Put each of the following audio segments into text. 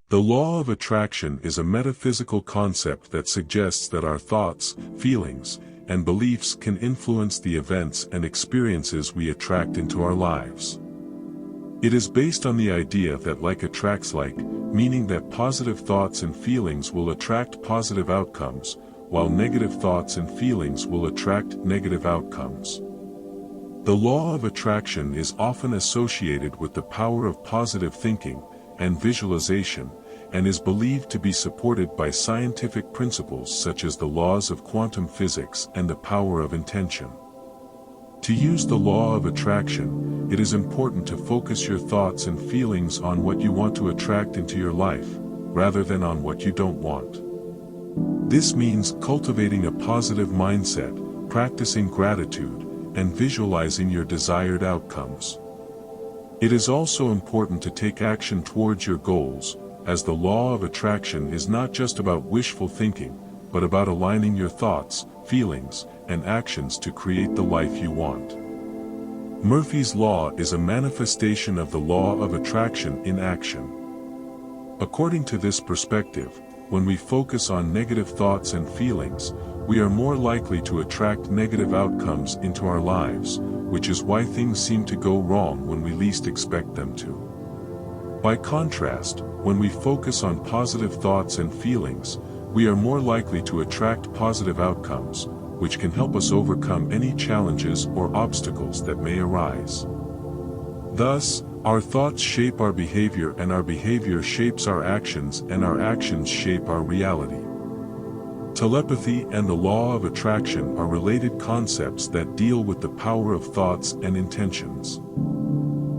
The law of attraction is a metaphysical concept that suggests that our thoughts, feelings, and beliefs can influence the events and experiences we attract into our lives. It is based on the idea that like attracts like, meaning that positive thoughts and feelings will attract positive outcomes, while negative thoughts and feelings will attract negative outcomes. The law of attraction is often associated with the power of positive thinking and visualization, and is believed to be supported by scientific principles such as the laws of quantum physics and the power of intention. To use the law of attraction, it is important to focus your thoughts and feelings on what you want to attract into your life, rather than on what you don't want. This means cultivating a positive mindset, practicing gratitude, and visualizing your desired outcomes. It is also important to take action towards your goals, as the law of attraction is not just about wishful thinking, but about aligning your thoughts, feelings, and actions to create the life you want. Murphy's Law is a manifestation of the law of attraction in action. According to this perspective, when we focus on negative thoughts and feelings, we are more likely to attract negative outcomes into our lives, which is why things seem to go wrong when we least expect them to. By contrast, when we focus on positive thoughts and feelings, we are more likely to attract positive outcomes, which can help us overcome any challenges or obstacles that may arise. Thus, our thoughts shape our behavior, and our behavior shapes our actions, and our actions shape our reality. Telepathy and the law of attraction are related concepts that deal with the power of thoughts and intentions.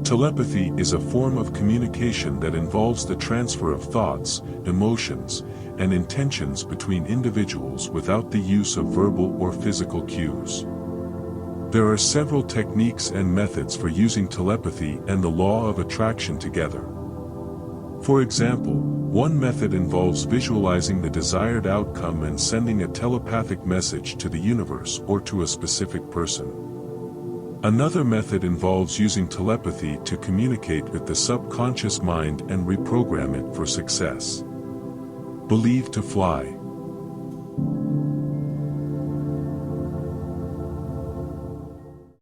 Telepathy is a form of communication that involves the transfer of thoughts, emotions, and intentions between individuals without the use of verbal or physical cues. There are several techniques and methods for using telepathy and the law of attraction together. For example, one method involves visualizing the desired outcome and sending a telepathic message to the universe or to a specific person. Another method involves using telepathy to communicate with the subconscious mind and reprogram it for success. Believe to fly.